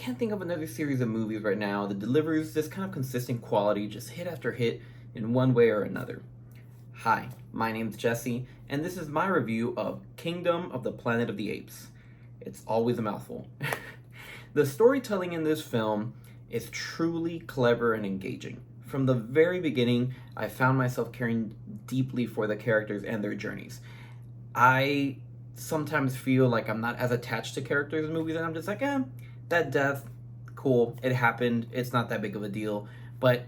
can't think of another series of movies right now that delivers this kind of consistent quality, just hit after hit in one way or another. Hi, my name's Jesse, and this is my review of Kingdom of the Planet of the Apes. It's always a mouthful. The storytelling in this film is truly clever and engaging. From the very beginning, I found myself caring deeply for the characters and their journeys. I sometimes feel like I'm not as attached to characters in movies, and I'm just like, that death, cool, it happened, it's not that big of a deal. But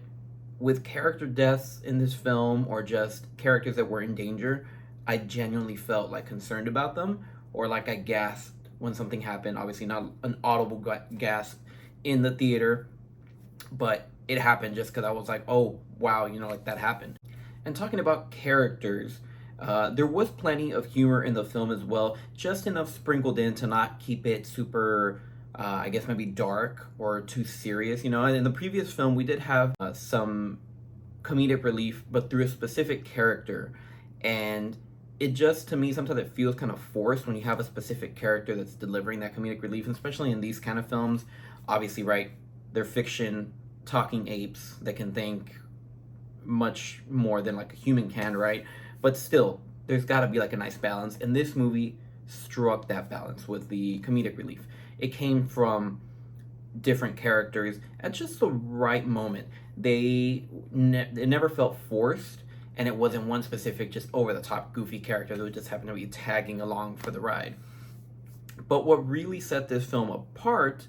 with character deaths in this film, or just characters that were in danger, I genuinely felt like concerned about them, or like I gasped when something happened. Obviously, not an audible gasp in the theater, but it happened just because I was like, oh, wow, like that happened. And talking about characters, there was plenty of humor in the film as well, just enough sprinkled in to not keep it super, I guess maybe dark or too serious, And in the previous film, we did have some comedic relief, but through a specific character. And it just, to me, sometimes it feels kind of forced when you have a specific character that's delivering that comedic relief, and especially in these kind of films. Obviously, right, they're fiction, talking apes that can think much more than like a human can, right? But still, there's got to be like a nice balance, and this movie struck that balance with the comedic relief. It came from different characters at just the right moment. It never felt forced, and it wasn't one specific just over the top goofy character that would just happen to be tagging along for the ride. But what really set this film apart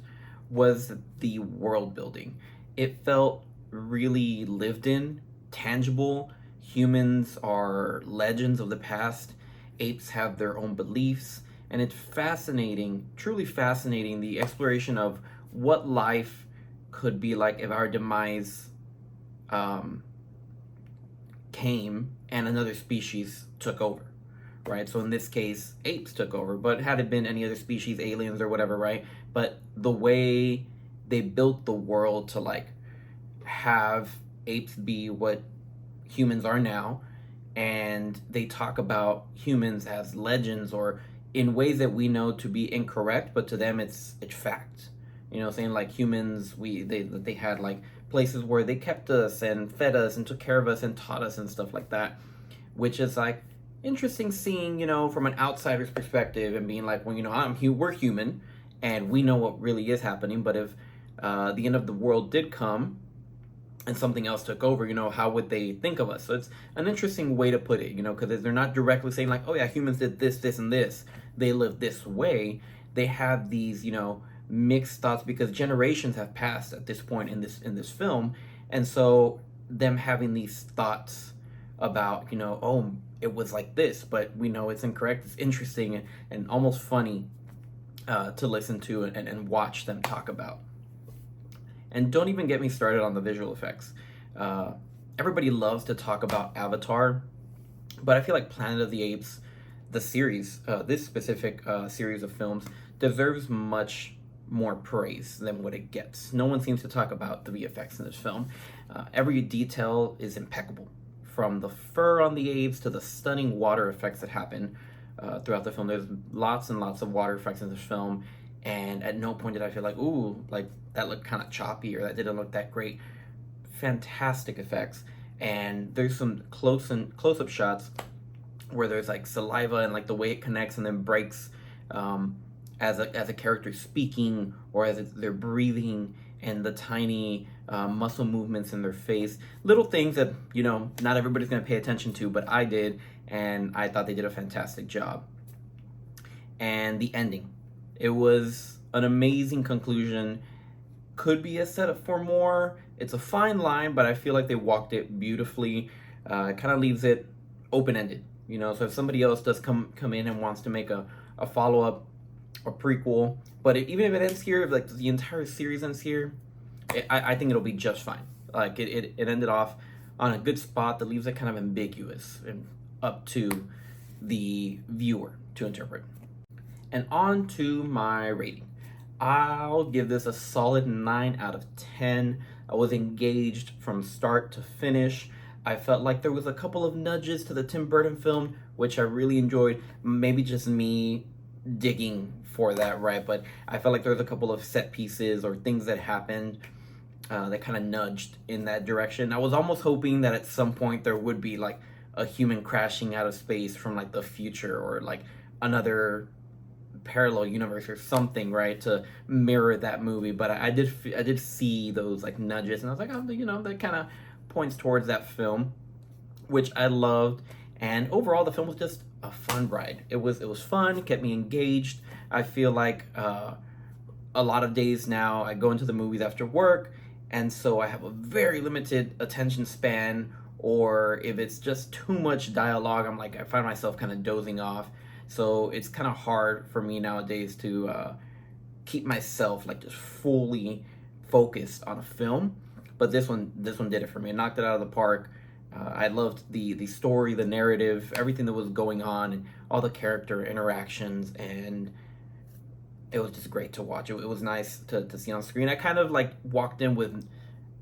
was the world building. It felt really lived in, tangible. Humans are legends of the past. Apes have their own beliefs. And it's fascinating, truly fascinating, the exploration of what life could be like if our demise came and another species took over, right? So in this case, apes took over, but had it been any other species, aliens or whatever, right? But the way they built the world to like have apes be what humans are now, and they talk about humans as legends or in ways that we know to be incorrect, but to them it's fact. Saying like humans, they had like places where they kept us and fed us and took care of us and taught us and stuff like that, which is like interesting seeing, from an outsider's perspective and being like, well, we're human and we know what really is happening, but if the end of the world did come and something else took over, how would they think of us? So it's an interesting way to put it, because they're not directly saying like, oh yeah, humans did this, this, and this. They live this way. They have these, mixed thoughts because generations have passed at this point in this film, and so them having these thoughts about, oh, it was like this, but we know it's incorrect. It's interesting and almost funny to listen to and watch them talk about. And don't even get me started on the visual effects. Everybody loves to talk about Avatar, but I feel like Planet of the Apes, the series, this specific series of films, deserves much more praise than what it gets. No one seems to talk about the VFX in this film. Every detail is impeccable, from the fur on the apes to the stunning water effects that happen throughout the film. There's lots and lots of water effects in this film, and at no point did I feel like, ooh, like that looked kind of choppy or that didn't look that great. Fantastic effects, and there's some close-up shots where there's like saliva and like the way it connects and then breaks as a character speaking, or as they're breathing, and the tiny muscle movements in their face. Little things that, not everybody's going to pay attention to, but I did, and I thought they did a fantastic job. And the ending. It was an amazing conclusion. Could be a setup for more. It's a fine line, but I feel like they walked it beautifully. It kind of leaves it open-ended, so if somebody else does come in and wants to make a follow-up, a prequel, but even if it ends here, if like the entire series ends here, I think it'll be just fine. Like it ended off on a good spot that leaves it kind of ambiguous and up to the viewer to interpret. And on to my rating. I'll give this a solid 9 out of 10. I was engaged from start to finish. I felt like there was a couple of nudges to the Tim Burton film, which I really enjoyed. Maybe just me digging for that, right? But I felt like there was a couple of set pieces or things that happened that kind of nudged in that direction. I was almost hoping that at some point there would be like a human crashing out of space from like the future, or like another parallel universe or something, right, to mirror that movie. But I did see those like nudges, and I was like, oh, that kind of points towards that film, which I loved. And overall, the film was just a fun ride. It was fun. It kept me engaged. I feel like a lot of days now I go into the movies after work, and so I have a very limited attention span. Or if it's just too much dialogue, I find myself kind of dozing off. So it's kind of hard for me nowadays to keep myself like just fully focused on a film. But this one did it for me. It knocked it out of the park. I loved the story, the narrative, everything that was going on, and all the character interactions, and it was just great to watch. It was nice to see on screen. I kind of like walked in with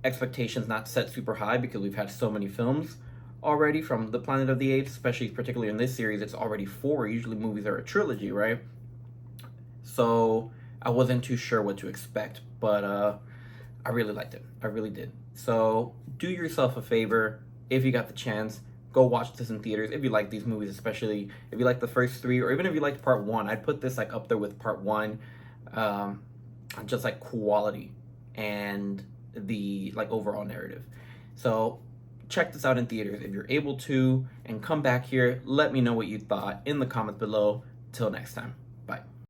expectations not set super high, because we've had so many films already from the Planet of the Apes, especially particularly in this series. It's already four. Usually movies are a trilogy, right? So I wasn't too sure what to expect, but I really liked it. I really did. So do yourself a favor, if you got the chance, go watch this in theaters. If you like these movies, especially if you like the first three, or even if you liked part one, I'd put this like up there with part one, um, on just like quality and the like overall narrative. So check this out in theaters if you're able to, and come back here. Let me know what you thought in the comments below. Till next time.